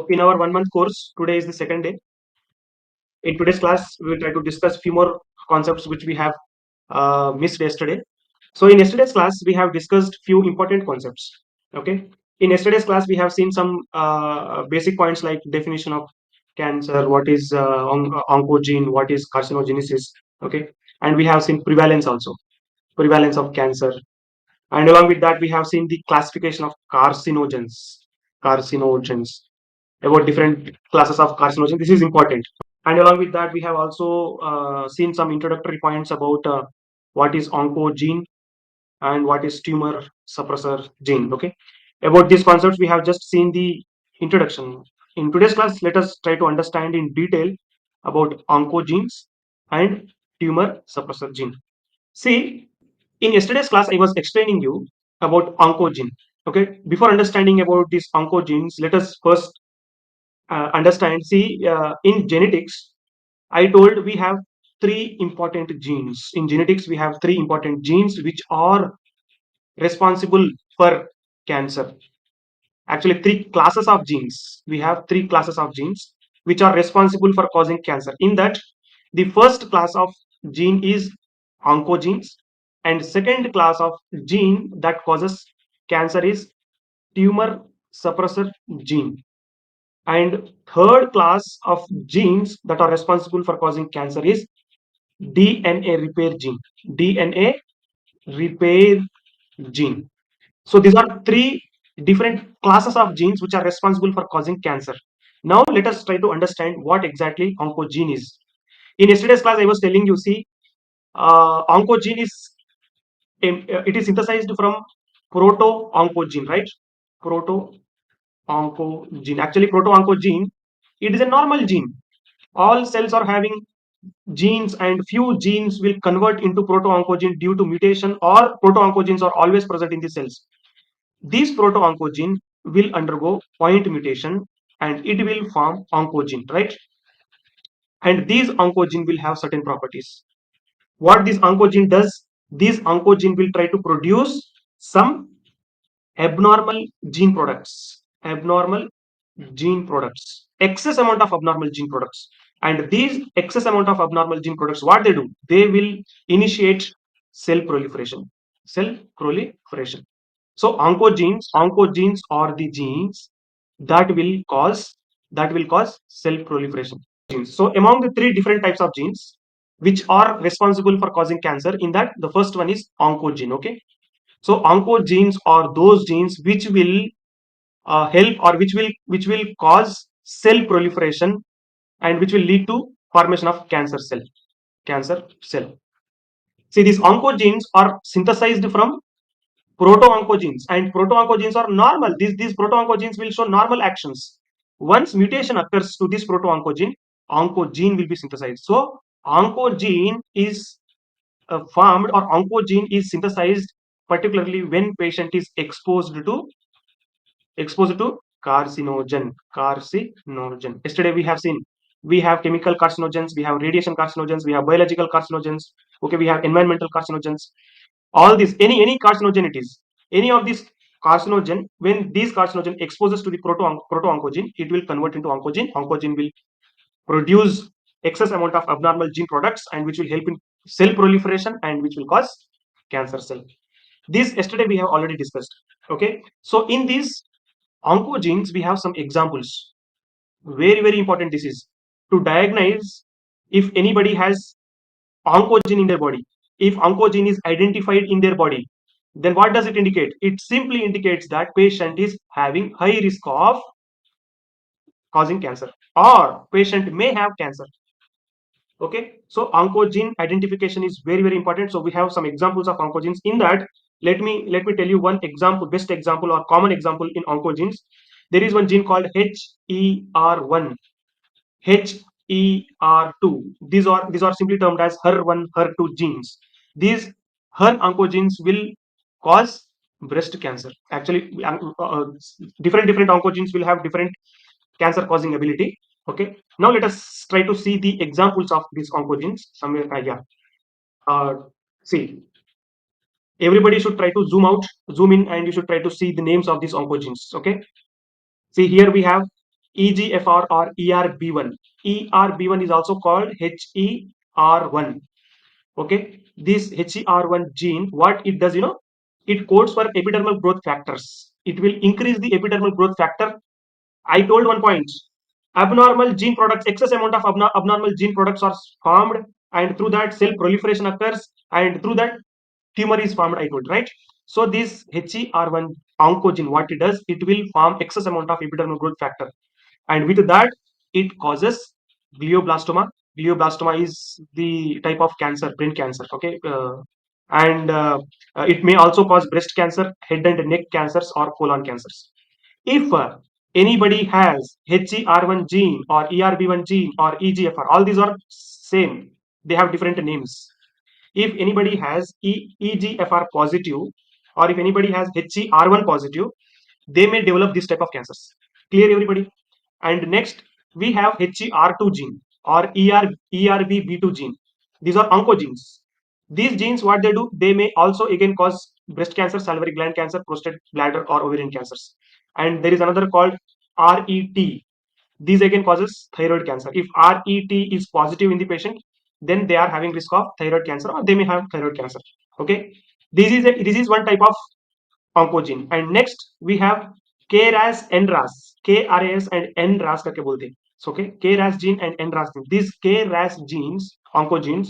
In our 1 month course, today is the second day. In today's class, we will try to discuss few more concepts which we have missed yesterday. So in yesterday's class, we have discussed few important concepts. Okay. In yesterday's class, we have seen some basic points like definition of cancer, what is oncogene, what is carcinogenesis. Okay. And we have seen prevalence also, prevalence of cancer. And along with that, we have seen the classification of carcinogens, about different classes of carcinogen. This is important. And along with that, we have also seen some introductory points about what is oncogene and what is tumor suppressor gene. Okay, about these concepts, we have just seen the introduction. In today's class, let us try to understand in detail about oncogenes and tumor suppressor gene. See, in yesterday's class, I was explaining you about oncogene. Okay, before understanding about these oncogenes, let us first understand. See, in genetics, I told we have three important genes. In genetics, we have three important genes which are responsible for cancer. Actually, three classes of genes. We have three classes of genes which are responsible for causing cancer. In that, the first class of gene is oncogenes, and second class of gene that causes cancer is tumor suppressor gene. And third class of genes that are responsible for causing cancer is DNA repair gene. DNA repair gene. So these are three different classes of genes which are responsible for causing cancer. Now let us try to understand what exactly oncogene is. In yesterday's class, I was telling you, see, oncogene is it is synthesized from proto-oncogene, right? Proto-oncogene. Actually, proto-oncogene, it is a normal gene. All cells are having genes, and few genes will convert into proto-oncogene due to mutation, or proto-oncogenes are always present in the cells. These proto-oncogene will undergo point mutation and it will form oncogene, right? And these oncogene will have certain properties. What this oncogene does, this oncogene will try to produce some abnormal gene products, excess amount of abnormal gene products. And these excess amount of abnormal gene products, what they do, they will initiate cell proliferation. Cell proliferation. So oncogenes are the genes that will cause cell proliferation. So among the three different types of genes which are responsible for causing cancer, in that the first one is oncogene. Okay, so oncogenes are those genes which will help, or which will cause cell proliferation, and which will lead to formation of cancer cell. Cancer cell. See, these oncogenes are synthesized from proto-oncogenes, and proto-oncogenes are normal. These proto-oncogenes will show normal actions. Once mutation occurs to this proto-oncogene, oncogene will be synthesized. So oncogene is formed, or oncogene is synthesized particularly when patient is exposed to carcinogen. Yesterday we have seen, we have chemical carcinogens, we have radiation carcinogens, we have biological carcinogens. Okay, we have environmental carcinogens. All these, any carcinogen it is, any of these carcinogen, when these carcinogen exposes to the proto-oncogene, it will convert into oncogene. Oncogene will produce excess amount of abnormal gene products, and which will help in cell proliferation, and which will cause cancer cell. This yesterday we have already discussed. Okay, so in these oncogenes we have some examples. Very important this is, to diagnose if anybody has oncogene in their body. If oncogene is identified in their body, then what does it indicate? It simply indicates that patient is having high risk of causing cancer, or patient may have cancer. Okay, so oncogene identification is very important. So we have some examples of oncogenes. In that, let me tell you one example, best example or common example in oncogenes. There is one gene called HER1, HER2. These are simply termed as HER1, HER2 genes. These HER oncogenes will cause breast cancer. Actually, different oncogenes will have different cancer causing ability. Okay, now let us try to see the examples of these oncogenes somewhere. Yeah, uh, see, everybody should try to zoom in, and you should try to see the names of these oncogenes. Okay, see, here we have EGFR or ERB1. ERB1 is also called HER1. Okay, this HER1 gene, what it does, it codes for epidermal growth factors. It will increase the epidermal growth factor. I told one point. Abnormal gene products, excess amount of abnormal gene products are formed, and through that cell proliferation occurs, and through that tumor is formed. I told, right? So this HER1 oncogene, what it does, it will form excess amount of epidermal growth factor, and with that, it causes glioblastoma. Glioblastoma is the type of cancer, brain cancer. Okay, and it may also cause breast cancer, head and neck cancers, or colon cancers. If anybody has HER1 gene or ERB1 gene or EGFR, all these are same. They have different names. If anybody has EGFR positive, or if anybody has HER1 positive, they may develop this type of cancers. Clear, everybody? And next, we have HER2 gene or ERBB2 gene. These are oncogenes. These genes, what they do, they may also again cause breast cancer, salivary gland cancer, prostate, bladder, or ovarian cancers. And there is another called RET. These again causes thyroid cancer. If RET is positive in the patient, then they are having risk of thyroid cancer, or they may have thyroid cancer. Okay, this is one type of oncogene. And next we have KRAS, NRAS, KRAS and NRAS करके बोलते हैं. So okay, KRAS gene and NRAS gene. These KRAS genes, oncogenes,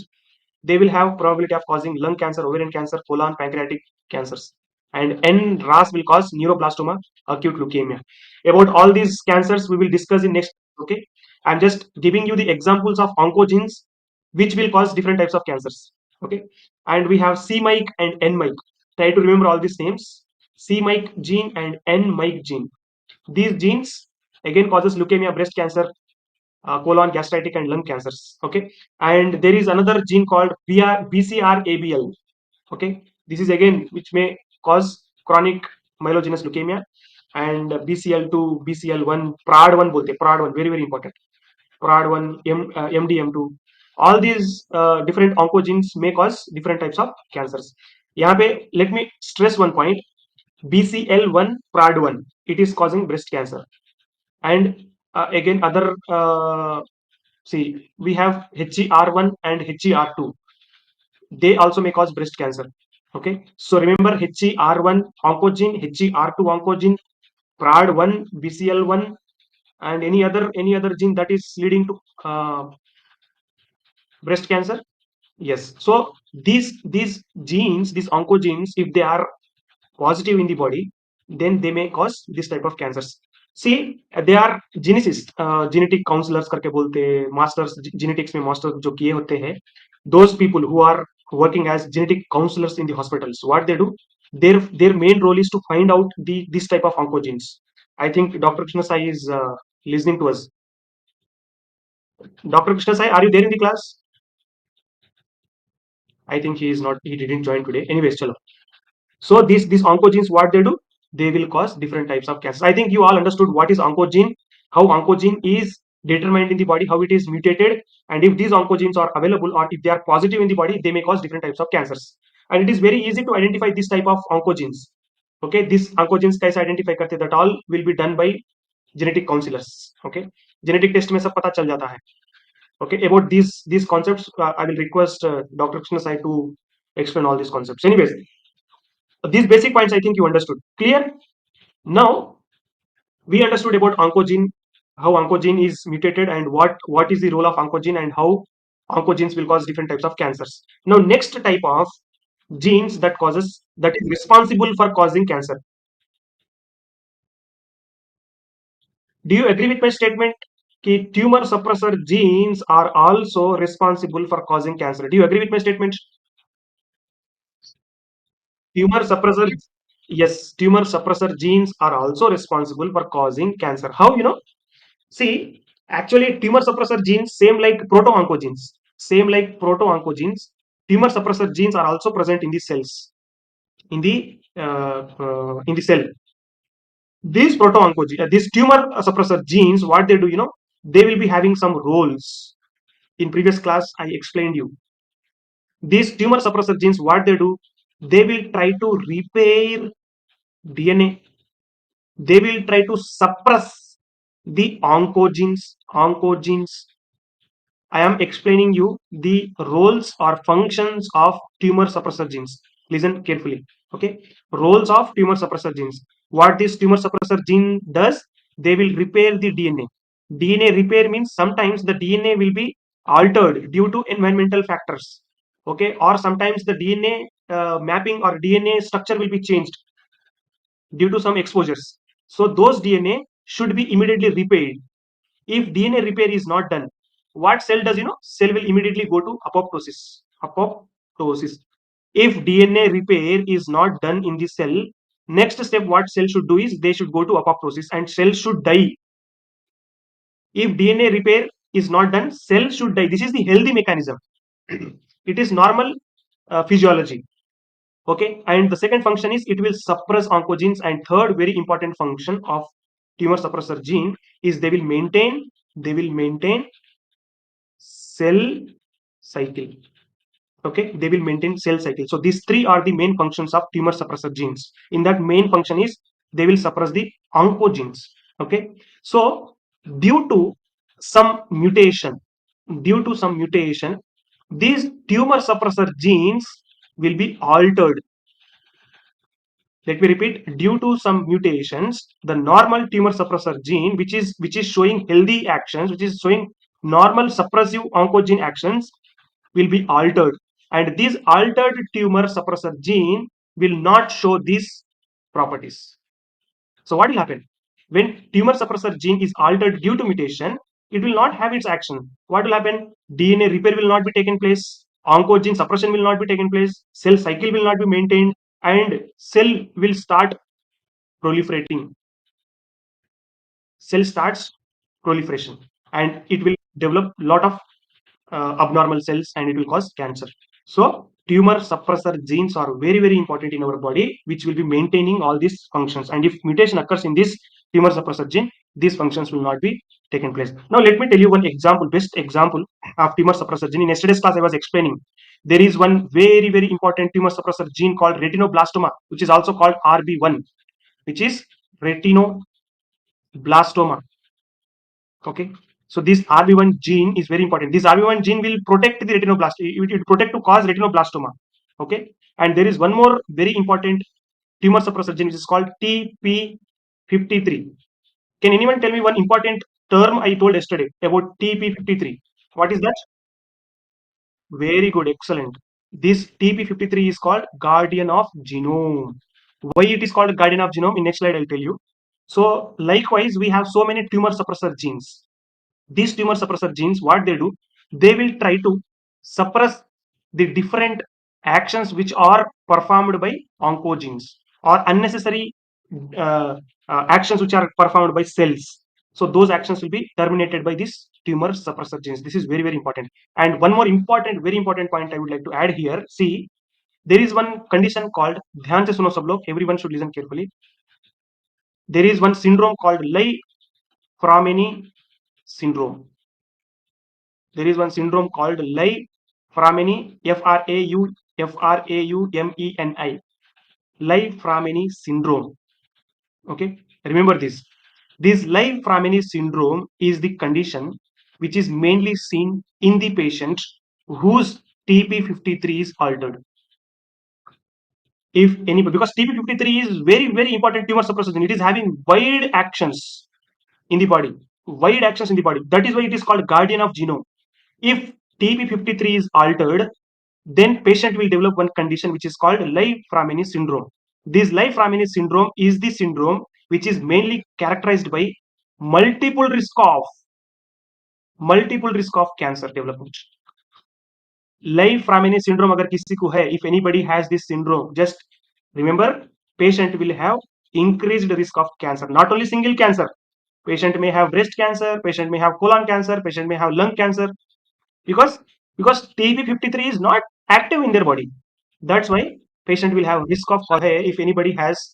they will have probability of causing lung cancer, ovarian cancer, colon, pancreatic cancers. And NRAS will cause neuroblastoma, acute leukemia. About all these cancers, we will discuss in next. Okay, I'm just giving you the examples of oncogenes which will cause different types of cancers. Okay, and we have C-MYC and N-MYC. Try to remember all these names. C-MYC gene and N-MYC gene. These genes again causes leukemia, breast cancer, colon, gastritic, and lung cancers. Okay, and there is another gene called BCR-ABL. Okay, this is again which may cause chronic myelogenous leukemia, and BCL2, BCL1, PRAD1 bolte, PRAD1 very very important. PRAD1, MDM2. All these different oncogenes may cause different types of cancers. यहाँ पे let me stress one point. BCL1, PRAD1, it is causing breast cancer. And again other see, we have HER1 and HER2. They also may cause breast cancer. Okay, so remember HER1 oncogene, HER2 oncogene, PRAD1, BCL1, and any other gene that is leading to breast cancer. Yes. So these genes, these oncogenes, if they are positive in the body, then they may cause this type of cancers. See, they are geneticists, genetic counselors करके बोलते हैं, masters genetics में master जो किए होते हैं, those people who are working as genetic counselors in the hospitals, what they do, their main role is to find out this type of oncogenes. I think Dr. Krishna Sai is listening to us. Dr. Krishna Sai, are you there in the class? I think he is not. He didn't join today. Anyways, chalo. So these oncogenes, what they do, they will cause different types of cancers. I think you all understood what is oncogene, how oncogene is determined in the body, how it is mutated, and if these oncogenes are available or if they are positive in the body, they may cause different types of cancers. And it is very easy to identify this type of oncogenes. Okay, these oncogenes कैसे identify करते, that all will be done by genetic counselors. Okay, genetic test में सब पता चल जाता है. Okay, about these concepts, I will request Dr. Krishna Sai to explain all these concepts. Anyways, these basic points I think you understood. Clear? Now we understood about oncogene, how oncogene is mutated, and what is the role of oncogene, and how oncogenes will cause different types of cancers. Now next type of genes that is responsible for causing cancer. Do you agree with my statement? Ki tumor suppressor genes are also responsible for causing cancer. Do you agree with my statement? Tumor suppressor, yes, tumor suppressor genes are also responsible for causing cancer. How, See, actually, tumor suppressor genes, same like proto-oncogenes, tumor suppressor genes are also present in the cells, in the cell. These proto-oncogenes, these tumor suppressor genes, what they do, they will be having some roles. In previous class, I explained you. These tumor suppressor genes, what they do, they will try to repair DNA. They will try to suppress The oncogenes, I am explaining you the roles or functions of tumor suppressor genes. Listen carefully. Okay, roles of tumor suppressor genes. What this tumor suppressor gene does, they will repair the DNA. DNA repair means sometimes the DNA will be altered due to environmental factors. Okay, or sometimes the DNA mapping or DNA structure will be changed due to some exposures. So those DNA should be immediately repaired. If DNA repair is not done, what cell does? Cell will immediately go to apoptosis. Apoptosis. If DNA repair is not done in the cell, next step what cell should do is they should go to apoptosis and cell should die. If DNA repair is not done, cell should die. This is the healthy mechanism. It is normal physiology. Okay, and the second function is it will suppress oncogenes, and third very important function of tumor suppressor gene is they will maintain cell cycle. Okay, they will maintain cell cycle. So these three are the main functions of tumor suppressor genes. In that, main function is they will suppress the oncogenes. Okay, so due to some mutation due to some mutation, these tumor suppressor genes will be altered. Let me repeat, due to some mutations, the normal tumor suppressor gene, which is showing healthy actions, which is showing normal suppressive oncogene actions, will be altered, and this altered tumor suppressor gene will not show these properties. So what will happen when tumor suppressor gene is altered due to mutation? It will not have its action. What will happen? DNA repair will not be taken place, oncogene suppression will not be taken place, cell cycle will not be maintained, and cell will start proliferating. Cell starts proliferation, and it will develop lot of abnormal cells, and it will cause cancer. So tumor suppressor genes are very very important in our body, which will be maintaining all these functions, and if mutation occurs in this tumor suppressor gene, these functions will not be taken place. Now let me tell you one example, best example of tumor suppressor gene. In yesterday's class I was explaining there is one very very important tumor suppressor gene called retinoblastoma, which is also called RB1, which is retinoblastoma. Okay, so this RB1 gene is very important. This RB1 gene will protect the retinoblast. It will protect to cause retinoblastoma. Okay, and there is one more very important tumor suppressor gene which is called TP53. Can anyone tell me one important term I told yesterday about TP53? What is that? Very good, excellent. This TP53 is called guardian of genome. Why it is called guardian of genome? In next slide I'll tell you. So likewise, we have so many tumor suppressor genes. These tumor suppressor genes, what they do, they will try to suppress the different actions which are performed by oncogenes, or unnecessary uh, actions which are performed by cells. So those actions will be terminated by these tumor suppressor genes. This is very very important. And one more important, very important point I would like to add here. See, there is one condition called dhyan se suno sab log. Everyone should listen carefully. There is one syndrome called Leigh-Fraumeni syndrome. There is one syndrome called Leigh-Fraumeni, Fraumeni, Leigh-Fraumeni syndrome. Okay, remember this. This Leigh-Fraumeni syndrome is the condition which is mainly seen in the patient whose TP53 is altered. If anybody, because TP53 is very very important tumor suppressor, it is having wide actions in the body, wide actions in the body. That is why it is called guardian of genome. If TP53 is altered, then patient will develop one condition which is called Leigh-Fraumeni syndrome. This Leigh-Fraumeni syndrome is the syndrome which is mainly characterized by multiple risk of multiple risk of cancer development. Leigh-Fraumeni syndrome अगर किसी को है, if anybody has this syndrome, just remember, patient will have increased risk of cancer. Not only single cancer, patient may have breast cancer, patient may have colon cancer, patient may have lung cancer, because TB53 is not active in their body. That's why patient will have risk of if anybody has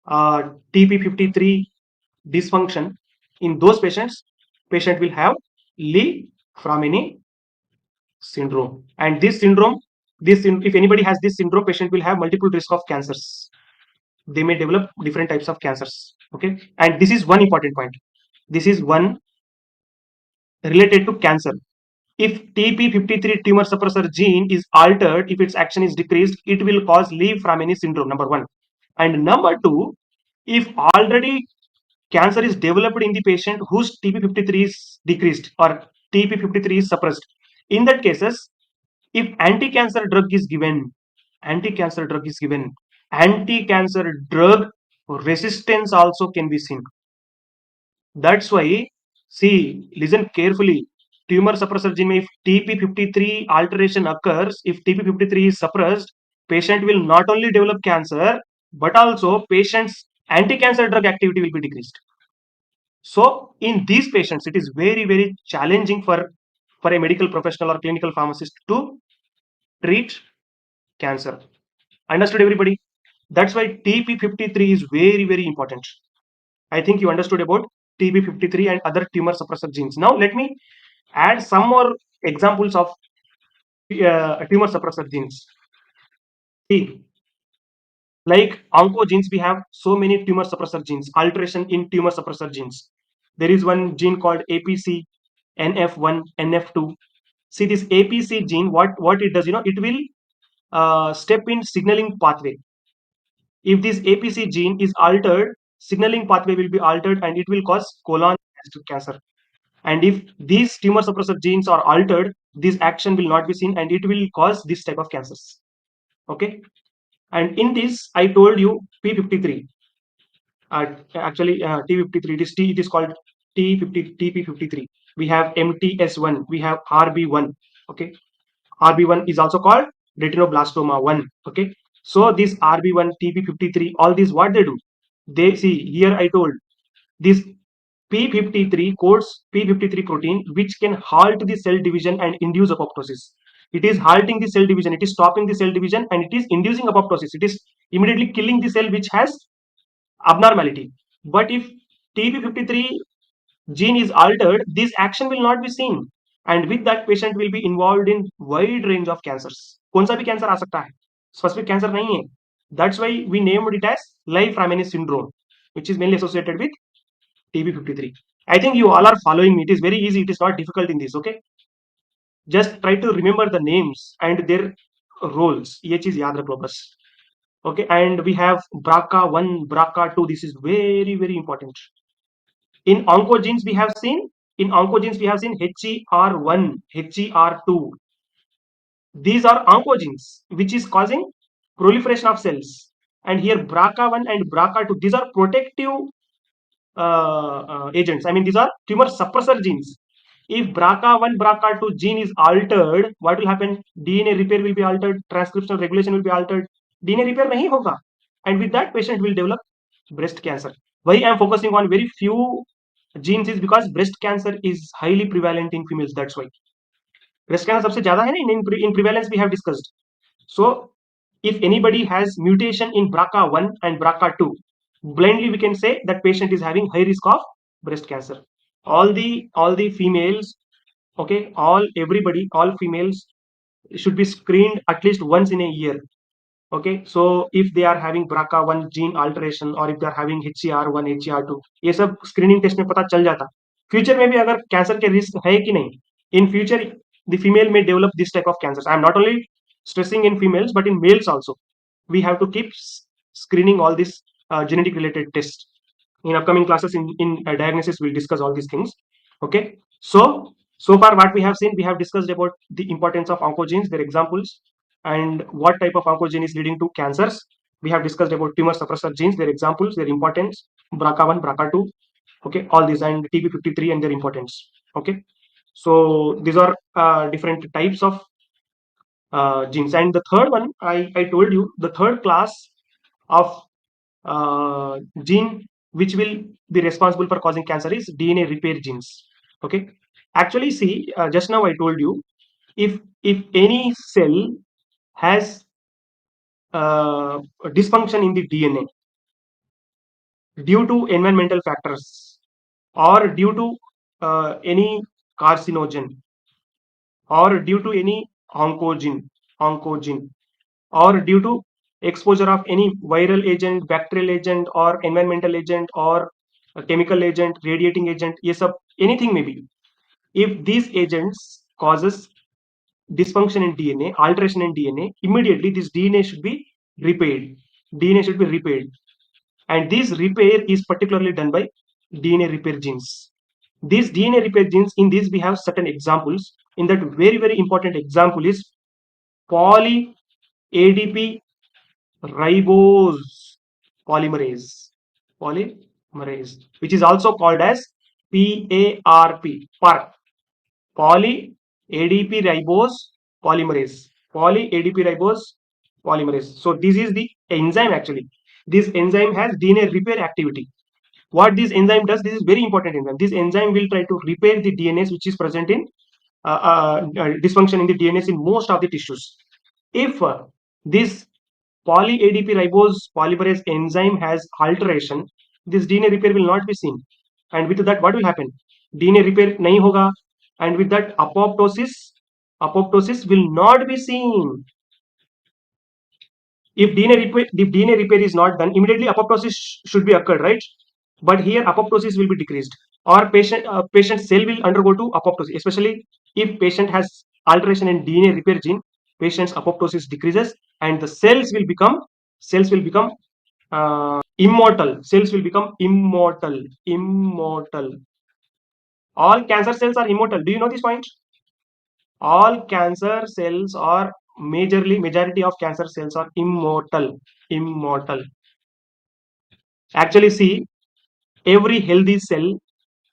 TP53 dysfunction. In those patients, patient will have Lee-Fraumeni syndrome, and if anybody has this syndrome, patient will have multiple risk of cancers. They may develop different types of cancers. Okay, and this is one important point. This is one related to cancer. If TP53 tumor suppressor gene is altered, if its action is decreased, it will cause Leigh-Fraumeni syndrome, number one. And number two, if already cancer is developed in the patient whose TP53 is decreased or TP53 is suppressed, in that cases, if anti-cancer drug is given, anti-cancer drug is given, anti-cancer drug resistance also can be seen. That's why, see, listen carefully. Tumor suppressor gene, if TP53 alteration occurs, if TP53 is suppressed, patient will not only develop cancer, but also patient's anti-cancer drug activity will be decreased. So, in these patients, it is very, very challenging for a medical professional or clinical pharmacist to treat cancer. Understood, everybody? That's why TP53 is very, very important. I think you understood about TB53 and other tumor suppressor genes. Now, let me add some more examples of tumor suppressor genes. See, like oncogenes, we have so many tumor suppressor genes, alteration in tumor suppressor genes. There is one gene called APC, NF1, NF2. See, this APC gene, what it does, it will step in signaling pathway. If this APC gene is altered, signaling pathway will be altered and it will cause colon cancer. And if these tumor suppressor genes are altered, this action will not be seen and it will cause this type of cancers. Okay. And in this, I told you P53. Actually, T53. It is called T50 TP53. We have MTS1. We have RB1. Okay. RB1 is also called retinoblastoma 1. Okay. So this RB1, TP53, all these what they do? They see here I told this P53 codes P53 protein which can halt the cell division and induce apoptosis. It is halting the cell division, it is stopping the cell division and it is inducing apoptosis. It is immediately killing the cell which has abnormality. But if TP53 gene is altered, this action will not be seen. And with that patient will be involved in wide range of cancers. कौन सा भी cancer आ सकता है, specific cancer नहीं है. That's why we named it as Leigh-Fraumeni syndrome, which is mainly associated with TB53. I think you all are following me. It is very easy. It is not difficult in this. Okay. Just try to remember the names and their roles. ये चीज याद रख लो बस. Okay. And we have BRCA1, BRCA2. This is very, very important. In oncogenes, we have seen HER1, HER2. These are oncogenes, which is causing proliferation of cells. And here BRCA1 and BRCA2, these are protective agents. I mean, these are tumor suppressor genes. If BRCA1, BRCA2 gene is altered, what will happen? DNA repair will be altered, transcriptional regulation will be altered. DNA repair nahi hoga. And with that, patient will develop breast cancer. Why I am focusing on very few genes is because breast cancer is highly prevalent in females. That's why. Breast cancer सबसे ज़्यादा है ना in prevalence we have discussed. So if anybody has mutation in BRCA1 and BRCA2, blindly we can say that patient is having high risk of breast cancer. All the females, okay, all females should be screened at least once in a year. Okay, so if they are having BRCA1 gene alteration or if they are having HCR1, HCR2, ये सब screening test में पता चल जाता. Future में भी अगर cancer के रिस्क है कि नहीं, in future the female may develop this type of cancers. I am not only stressing in females but in males also. We have to keep screening all these genetic related tests. In upcoming classes in diagnosis we'll discuss all these things. Okay, so far what we have seen, we have discussed about the importance of oncogenes, their examples, and what type of oncogene is leading to cancers. We have discussed about tumor suppressor genes, their examples, their importance, BRCA1, BRCA2. Okay, all these, and TB53 and their importance. Okay, so these are different types of genes. And the third one, I told you, the third class of gene which will be responsible for causing cancer is DNA repair genes. Okay, actually, see, just now I told you, if any cell has dysfunction in the DNA due to environmental factors or due to any carcinogen or due to any oncogene or due to exposure of any viral agent, bacterial agent or environmental agent or a chemical agent, radiating agent, yes, anything maybe. If these agents causes dysfunction in DNA, alteration in DNA, immediately this DNA should be repaired. DNA should be repaired, and this repair is particularly done by DNA repair genes. These DNA repair genes, in this we have certain examples. In that, very very important example is poly ADP ribose polymerase. Polymerase, which is also called as PARP, PARP, poly ADP ribose polymerase. Poly ADP ribose polymerase. So this is the enzyme actually. This enzyme has DNA repair activity. What this enzyme does, this is very important enzyme. This enzyme will try to repair the DNAs which is present in dysfunction in the DNAs in most of the tissues. If this poly ADP ribose polymerase enzyme has alteration, this DNA repair will not be seen. And with that, what will happen? DNA repair nahi hoga, and with that, apoptosis will not be seen. If DNA repair is not done, immediately apoptosis should be occurred, right? But here apoptosis will be decreased, or patient cell will undergo to apoptosis. Especially if patient has alteration in DNA repair gene, patient's apoptosis decreases, and the cells will become immortal. Cells will become immortal. Immortal. All cancer cells are immortal. Do you know this point? All cancer cells are majority of cancer cells are immortal. Immortal. Actually, see, every healthy cell,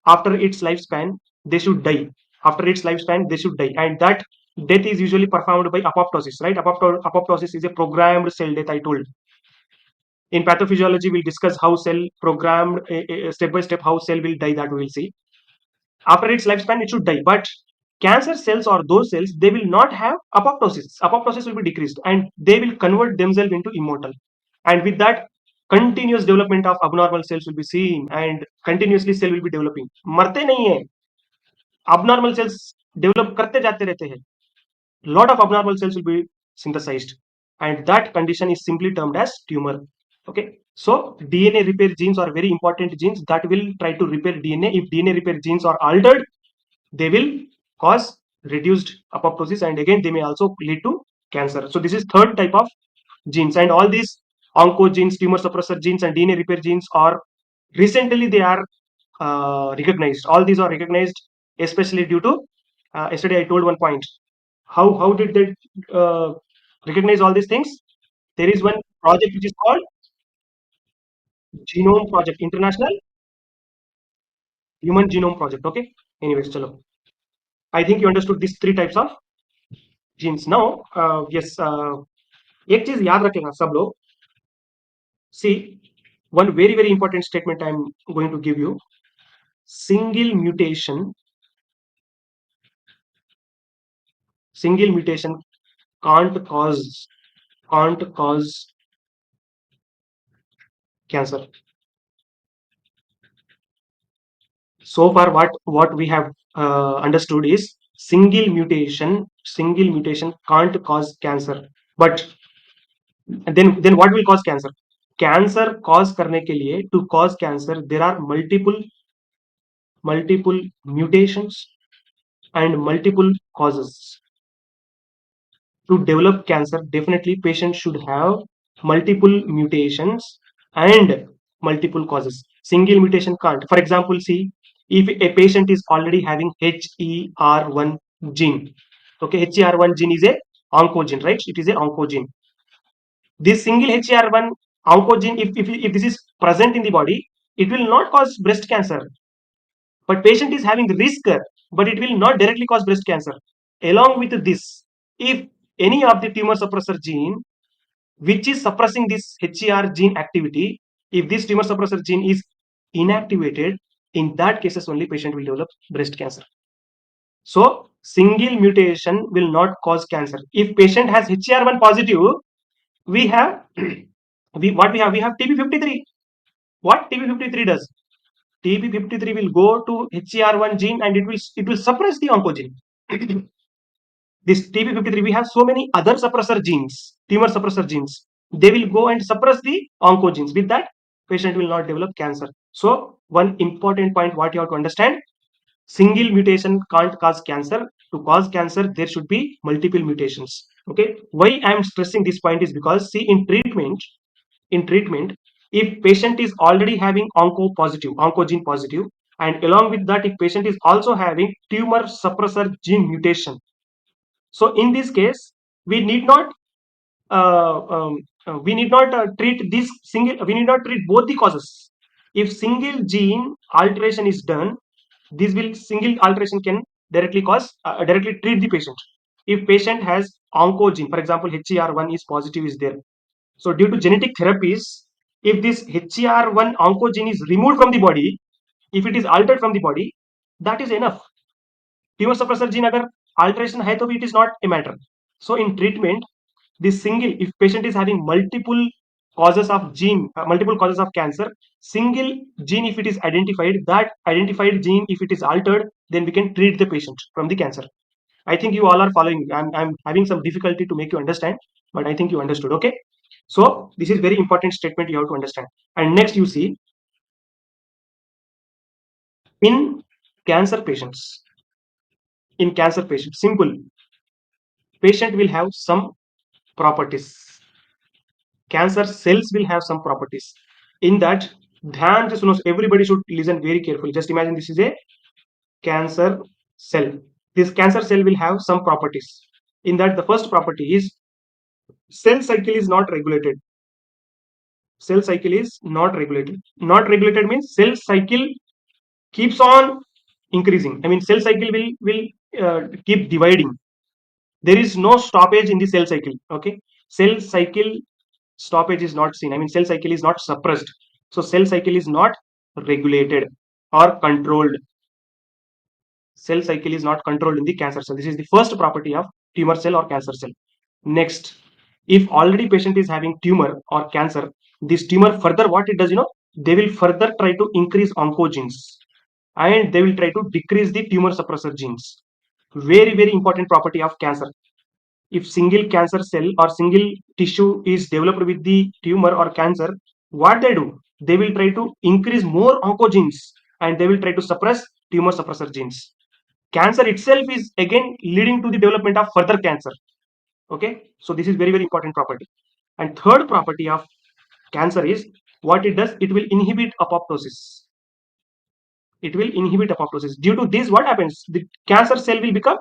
after its lifespan, they should die. After its lifespan, they should die, and that death is usually performed by apoptosis, right? Apoptosis is a programmed cell death, I told. In pathophysiology, we'll discuss how cell programmed, step by step, how cell will die, that we will see. After its lifespan, it should die. But cancer cells, or those cells, they will not have apoptosis. Apoptosis will be decreased, and they will convert themselves into immortal. And with that, continuous development of abnormal cells will be seen, and continuously cell will be developing. मरते नहीं है, abnormal cells develop करते जाते रहते हैं. Lot of abnormal cells will be synthesized, and that condition is simply termed as tumor. Okay, so DNA repair genes are very important genes that will try to repair DNA. If DNA repair genes are altered, they will cause reduced apoptosis, and again they may also lead to cancer. So this is third type of genes, and all these oncogenes, tumor suppressor genes, and DNA repair genes are recently they are recognized. All these are recognized, especially due to yesterday I told one point. How did they recognize all these things? There is one project which is called Genome Project, International Human Genome Project. Okay. Anyways, chalo. I think you understood these three types of genes. Now, yes, एक चीज याद रखेगा सब लोग. See, one very very important statement I'm going to give you. Single mutation, single mutation can't cause cancer. So far, what we have understood is single mutation can't cause cancer. But then what will cause cancer? Cancer cause करने के लिए, to cause cancer, there are multiple mutations and multiple causes. To develop cancer, definitely patient should have multiple mutations and multiple causes. Single mutation can't. For example, see, if a patient is already having HER1 gene, okay, HER1 gene is a oncogene, right? It is a oncogene. This single HER1 oncogene, if this is present in the body, it will not cause breast cancer. But patient is having risk, but it will not directly cause breast cancer. Along with this, if any of the tumor suppressor gene which is suppressing this HER gene activity, if this tumor suppressor gene is inactivated, in that cases only patient will develop breast cancer. So single mutation will not cause cancer. If patient has HER1 positive, we have we have TP53. What TP53 does? TP53 will go to HER1 gene, and it will suppress the oncogene. This TP53, we have so many other suppressor genes, tumor suppressor genes. They will go and suppress the oncogenes. With that, patient will not develop cancer. So one important point what you have to understand, single mutation can't cause cancer. To cause cancer there should be multiple mutations. Okay, why I am stressing this point is because see, in treatment, if patient is already having oncogene positive, and along with that if patient is also having tumor suppressor gene mutation, so in this case we need not we need not treat both the causes. If single gene alteration is done, this will single alteration can directly treat the patient. If patient has oncogene, for example HER1 is positive is there, so due to genetic therapies, if this HER1 oncogene is removed from the body, if it is altered from the body, that is enough. Tumor suppressor gene अगर alteration है तो भी it is not a matter. So in treatment, this single, if patient is having multiple causes of cancer, single gene if it is identified, that identified gene if it is altered, then we can treat the patient from the cancer. I think you all are following. I'm having some difficulty to make you understand, but I think you understood. Okay, so this is very important statement you have to understand. And next you see, in cancer patients, simple, patient will have some properties, cancer cells will have some properties. In that, ध्यान से सुनो, everybody should listen very carefully. Just imagine this is a cancer cell. This cancer cell will have some properties. In that, the first property is cell cycle is not regulated. Cell cycle is not regulated. Not regulated means cell cycle keeps on increasing. I mean, cell cycle will keep dividing. There is no stoppage in the cell cycle. Okay, cell cycle stoppage is not seen. I mean, cell cycle is not suppressed. So cell cycle is not regulated or controlled. Cell cycle is not controlled in the cancer cell. This is the first property of tumor cell or cancer cell. Next, if already patient is having tumor or cancer, this tumor further what it does, they will further try to increase oncogenes, and they will try to decrease the tumor suppressor genes. Very, very important property of cancer. If single cancer cell or single tissue is developed with the tumor or cancer, what they do, they will try to increase more oncogenes, and they will try to suppress tumor suppressor genes. Cancer itself is again leading to the development of further cancer. Okay, so this is very, very important property. And third property of cancer is, what it does, it will inhibit apoptosis. It will inhibit apoptosis. Due to this, what happens, the cancer cell will become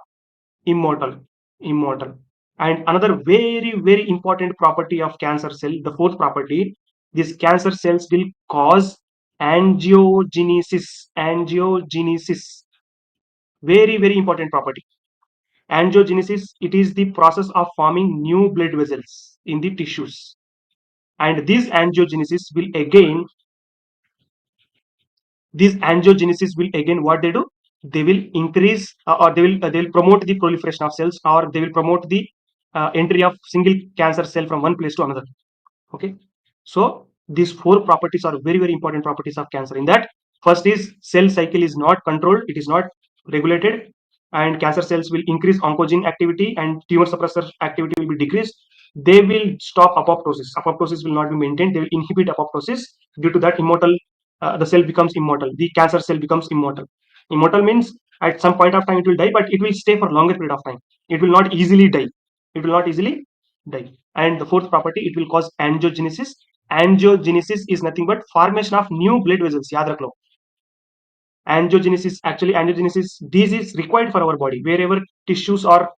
immortal. And another very, very important property of cancer cell, the fourth property, these cancer cells will cause angiogenesis. Very, very important property. Angiogenesis, it is the process of forming new blood vessels in the tissues. And this angiogenesis will again what they do, they will increase or they will promote the proliferation of cells, or they will promote the entry of single cancer cell from one place to another. Okay, so these four properties are very, very important properties of cancer. In that, first is cell cycle is not controlled, it is not regulated, and cancer cells will increase oncogene activity and tumor suppressor activity will be decreased. They will stop apoptosis will not be maintained, they will inhibit apoptosis. Due to that, the cell becomes immortal, the cancer cell becomes immortal means at some point of time it will die, but it will stay for longer period of time. It will not easily die. And the fourth property, it will cause angiogenesis. Angiogenesis is nothing but formation of new blood vessels. याद रख लो. Angiogenesis, this is required for our body. Wherever tissues are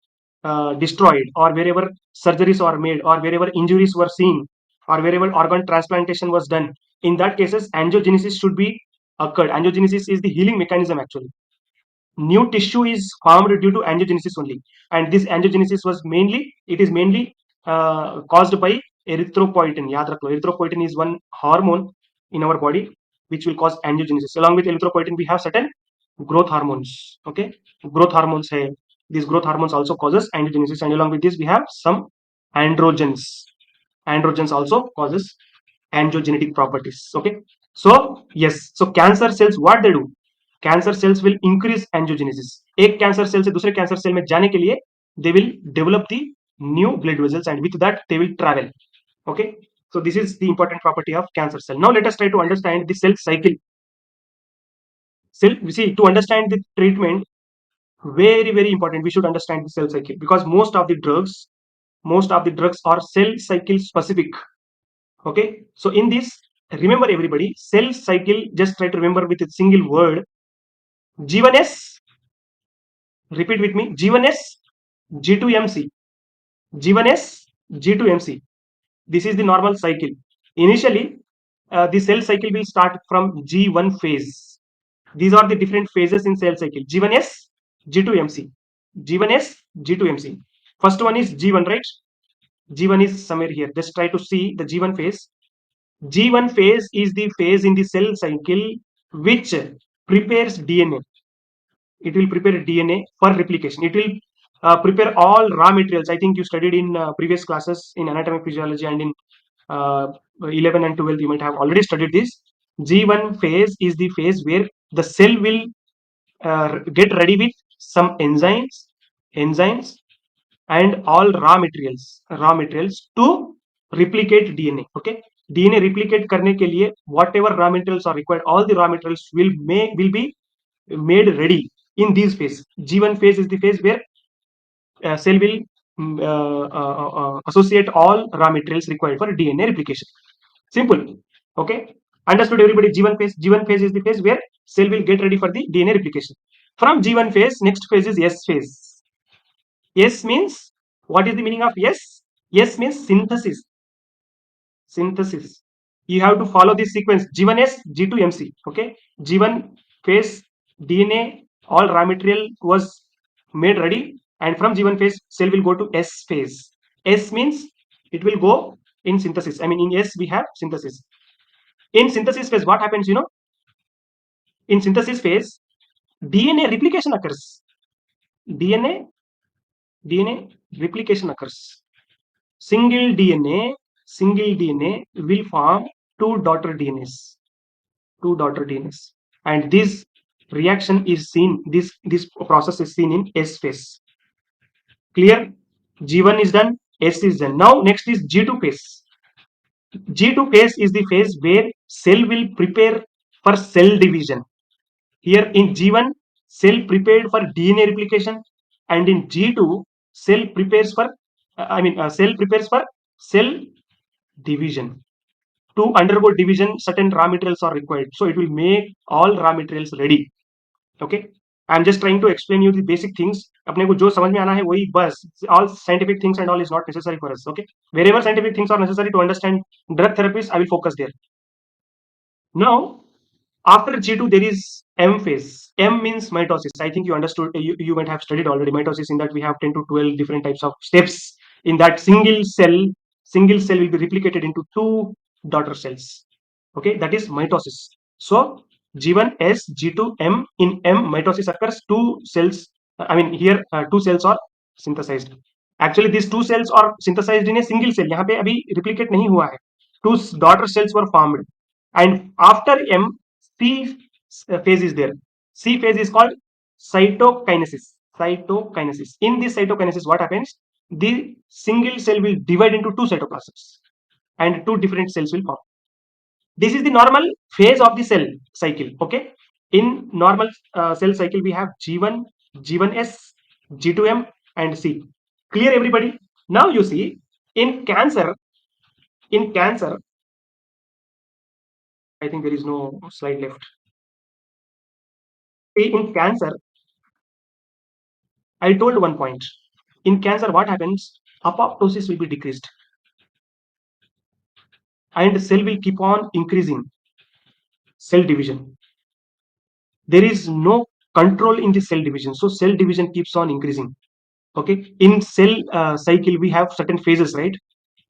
destroyed, or wherever surgeries are made, or wherever injuries were seen, or wherever organ transplantation was done, in that cases angiogenesis should be occurred. Angiogenesis is the healing mechanism actually. New tissue is formed due to angiogenesis only, and this angiogenesis is mainly caused by erythropoietin. याद रखो, erythropoietin is one hormone in our body which will cause angiogenesis. Along with erythropoietin we have certain growth hormones. Okay, growth hormones hai, these growth hormones also causes angiogenesis, and along with this we have some androgens. Androgens also causes angiogenetic properties. Okay, so yes, so cancer cells what they do, cancer cells will increase angiogenesis. एक cancer cell से दूसरे cancer cell में जाने के लिए they will develop the new blood vessels, and with that they will travel. Okay, so this is the important property of cancer cell. Now let us try to understand the cell cycle. Cell, you see, to understand the treatment, very, very important. We should understand the cell cycle because most of the drugs are cell cycle specific. Okay. So in this, remember everybody, cell cycle, just try to remember with a single word. G1S, repeat with me. G1S, G2MC. G1S, G2MC. This is the normal cycle. Initially, the cell cycle will start from G1 phase. These are the different phases in cell cycle. G1S, G2MC. G1S, G2MC. First one is G1, right? G1 is somewhere here. Just try to see the G1 phase. G1 phase is the phase in the cell cycle which prepares DNA. It will prepare DNA for replication. It will prepare all raw materials. I think you studied in previous classes in anatomy, physiology, and in uh, 11 and 12, you might have already studied this. G1 phase is the phase where the cell will get ready with some enzymes, and all raw materials to replicate DNA. Okay, DNA replicate करने के लिए whatever raw materials are required, all the raw materials will be made ready in this phase. G1 phase is the phase where cell will associate all raw materials required for DNA replication. Simple. Okay. Understood everybody? G1 phase. G1 phase is the phase where cell will get ready for the DNA replication. From G1 phase, next phase is S phase. S means, what is the meaning of S? S means synthesis. Synthesis. You have to follow this sequence: G1S, G2MC. Okay. G1 phase, DNA, all raw material was made ready, and from G1 phase, cell will go to S phase. S means it will go in synthesis. I mean, in S we have synthesis. In synthesis phase, what happens? In synthesis phase, DNA replication occurs. DNA DNA replication occurs. Single DNA, single DNA will form two daughter DNAs, and this reaction is seen. This process is seen in S phase. Clear? G1 is done. S is done. Now next is G2 phase. G2 phase is the phase where cell will prepare for cell division. Here in G1, cell prepared for DNA replication, and in G2, cell prepares for cell division. To undergo division, certain raw materials are required. So it will make all raw materials ready. Okay. I'm just trying to explain you the basic things. अपने को जो समझ में आना है वही बस. All scientific things and all is not necessary for us. Okay. Wherever scientific things are necessary to understand drug therapies, I will focus there. Now, after G2, there is M phase. M means mitosis. I think you understood, you might have studied already mitosis, in that we have 10 to 12 different types of steps. In that single cell will be replicated into two daughter cells. Okay, that is mitosis. So G1, S, G2, M. In M, mitosis occurs. Two cells, here two cells are synthesized. Actually, these two cells are synthesized in a single cell. यहाँ पे अभी replicate नहीं हुआ है. Two daughter cells were formed. And after M, C phase is there. C phase is called cytokinesis. Cytokinesis. In this cytokinesis, what happens? The single cell will divide into two cytoplasms, and two different cells will form. This is the normal phase of the cell cycle. Okay. In normal cell cycle, we have G1, G1S, G2M, and C. Clear, everybody? Now you see, in cancer, I think there is no slide left. In cancer, I told one point. In cancer, what happens? Apoptosis will be decreased, and cell will keep on increasing. Cell division. There is no control in the cell division, so cell division keeps on increasing. Okay. In cell cycle, we have certain phases, right?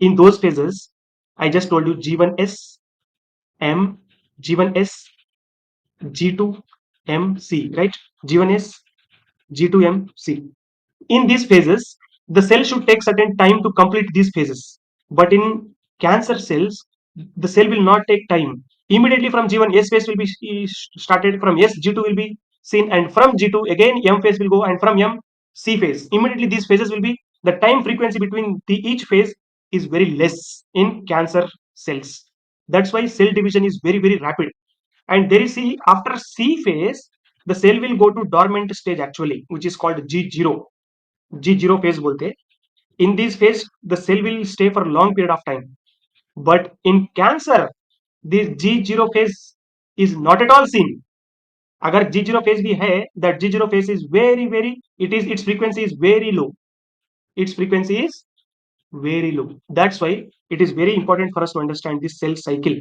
In those phases, I just told you G1S, M, G1S, G2M, C, right? G1S, G2M, C. In these phases, the cell should take certain time to complete these phases. But in cancer cells, the cell will not take time. Immediately from G1, S phase will be started. From S, G2 will be seen, and from G2 again M phase will go, and from M, C phase. Immediately these phases will be, the time frequency between each phase is very less in cancer cells. That's why cell division is very, very rapid. And there is, see, after C phase, the cell will go to dormant stage actually, which is called G0. G0 phase bolte. In this phase, the cell will stay for a long period of time. But in cancer, this G0 phase is not at all seen. अगर G0 phase भी है, that G0 phase is very, its frequency is very low. Its frequency is very low. That's why it is very important for us to understand this cell cycle.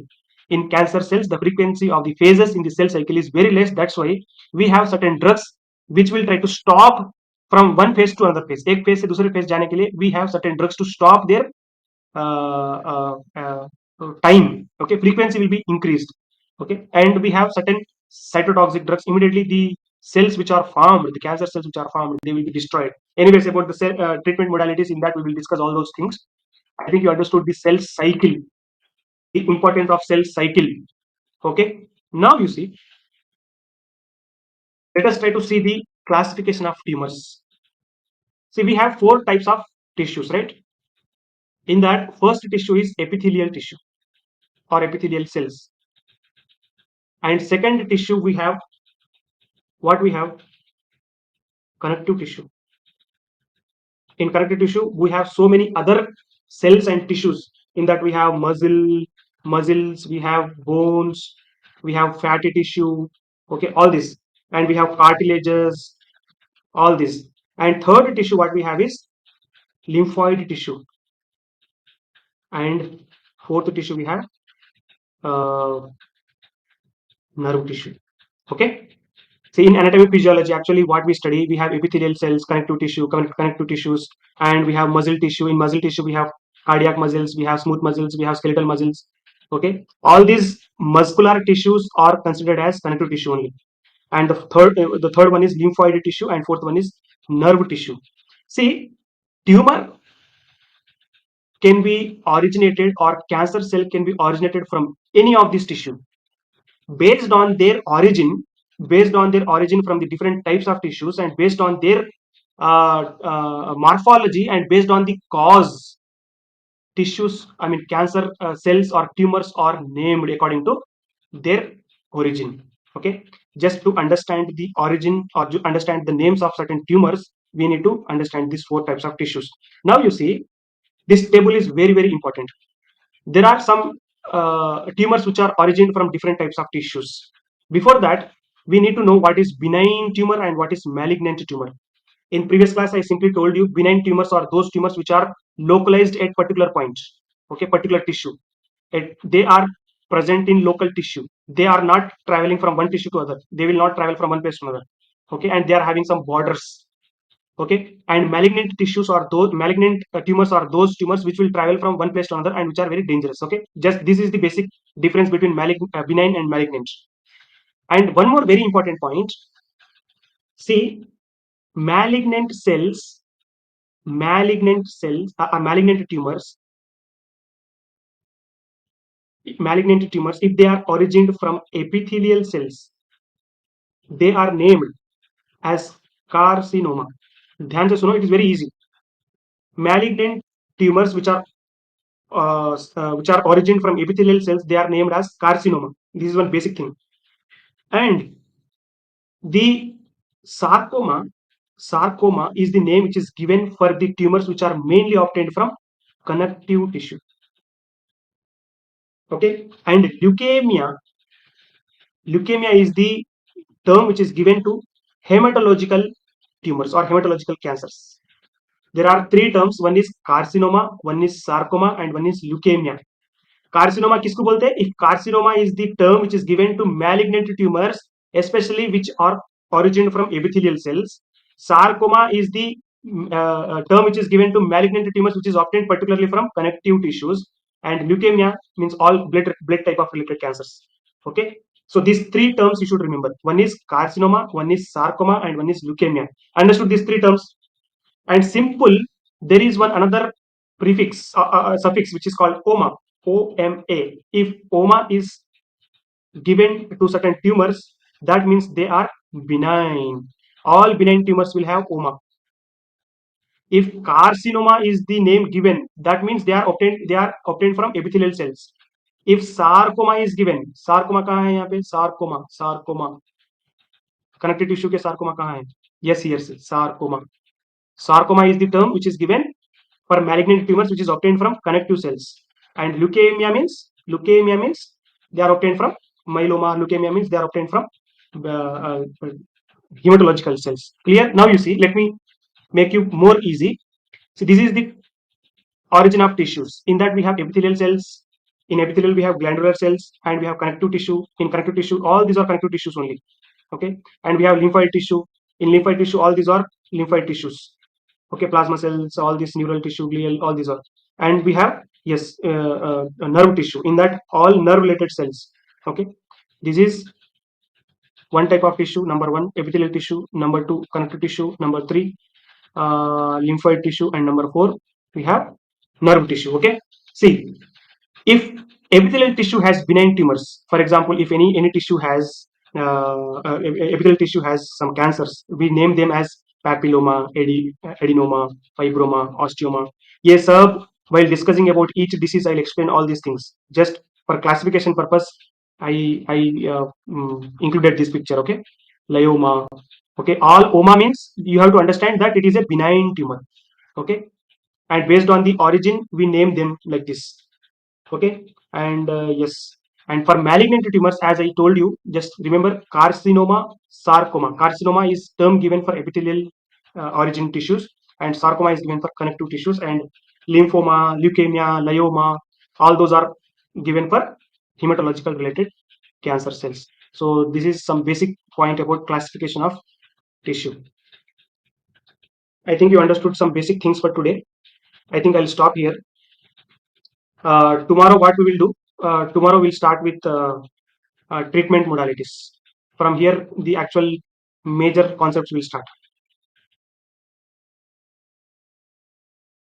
In cancer cells, the frequency of the phases in the cell cycle is very less. That's why we have certain drugs which will try to stop from one phase to another phase. एक phase से दूसरे phase जाने के लिए we have certain drugs to stop their uh, uh, uh, time. Okay, frequency will be increased. Okay, and we have certain cytotoxic drugs. Immediately the cells which are formed, the cancer cells which are formed, they will be destroyed. Anyways, about the cell, treatment modalities, in that we will discuss all those things. I think you understood the cell cycle, the importance of cell cycle. Okay, now you see, let us try to see the classification of tumors. See, we have four types of tissues, right? In that, first tissue is epithelial tissue or epithelial cells, and second tissue we have what we have connective tissue. In connective tissue, we have so many other cells and tissues. In that, we have muscles, we have bones, we have fatty tissue. Okay, all this, and we have cartilages, all this. And third tissue, what we have is lymphoid tissue, and fourth tissue we have uh, nerve tissue. Okay. See, in anatomic physiology, actually, what we study, we have epithelial cells, connective tissue, connective tissues, and we have muscle tissue. In muscle tissue, we have cardiac muscles, we have smooth muscles, we have skeletal muscles. Okay, all these muscular tissues are considered as connective tissue only. And the third one is lymphoid tissue, and fourth one is nerve tissue. See, tumor can be originated, or cancer cell can be originated from any of these tissue based on their origin, from the different types of tissues, and based on their morphology, and based on the cause. Tissues, I mean cancer cells or tumors are named according to their origin. Okay, just to understand the origin or to understand the names of certain tumors, we need to understand these four types of tissues. Now you see, this table is very important. There are some tumors which are origin from different types of tissues. Before that, we need to know what is benign tumor and what is malignant tumor. In previous class, I simply told you benign tumors are those tumors which are localized at particular points. Okay, particular tissue. They are present in local tissue. They are not traveling from one tissue to other. They will not travel from one place to another. Okay, and they are having some borders. Okay, and malignant tissues are those malignant tumors are those tumors which will travel from one place to another and which are very dangerous. Okay, just this is the basic difference between benign and malignant. And one more very important point. See, malignant cells, malignant tumors, if they are originated from epithelial cells, they are named as carcinoma. ध्यान से सुनो, it is very easy. Malignant tumors which are origin from epithelial cells, they are named as carcinoma. This is one basic thing. And the sarcoma is the name which is given for the tumors which are mainly obtained from connective tissue. Okay, and leukemia is the term which is given to hematological tumors or hematological cancers. There are three terms. One is carcinoma, one is sarcoma, and one is leukemia. Carcinoma किसको बोलते हैं? If carcinoma is the term which is given to malignant tumors, especially which are origin from epithelial cells. Sarcoma is the term which is given to malignant tumors which is obtained particularly from connective tissues, and leukemia means all blood type of related cancers. Okay, so these three terms you should remember. One is carcinoma, one is sarcoma, and one is leukemia. Understood these three terms? And simple, there is one another prefix suffix which is called oma. OMA. If oma is given to certain tumors, that means they are benign. All benign tumors will have oma. If carcinoma is the name given, that means they are obtained from epithelial cells. If sarcoma is given, sarcoma कहाँ है यहाँ पे? sarcoma connective tissue के sarcoma कहाँ है? Yes, yes, sarcoma. Sarcoma is the term which is given for malignant tumors which is obtained from connective cells. And leukemia means they are obtained from myeloma. Leukemia means they are obtained from hematological cells. Clear? Now you see, let me make you more easy. So this is the origin of tissues. In that we have epithelial cells. In epithelial we have glandular cells, and we have connective tissue. In connective tissue, all these are connective tissues only. Okay, and we have lymphoid tissue. In lymphoid tissue, all these are lymphoid tissues. Okay, plasma cells, all this neural tissue, glial, all these are. And we have, yes, nerve tissue. In that, all nerve related cells. Okay, this is one type of tissue. Number one, epithelial tissue. Number two, connective tissue. Number three, lymphoid tissue. And number four, we have nerve tissue. Okay, see, if epithelial tissue has benign tumors, for example, if any tissue has epithelial tissue has some cancers, we name them as papilloma, adenoma, fibroma, osteoma. Yes, sir. While discussing about each disease, I'll explain all these things. Just for classification purpose, I included this picture. Okay, lyoma. Okay, all oma means you have to understand that it is a benign tumor. Okay, and based on the origin, we name them like this. Okay, and yes, and for malignant tumors, as I told you, just remember carcinoma, sarcoma. Carcinoma is term given for epithelial origin tissues, and sarcoma is given for connective tissues, and lymphoma, leukemia, lyoma, all those are given for hematological related cancer cells. So this is some basic point about classification of tissue. I think you understood some basic things for today. I think I'll stop here. Tomorrow what we will do, tomorrow we'll start with treatment modalities. From here the actual major concepts will start.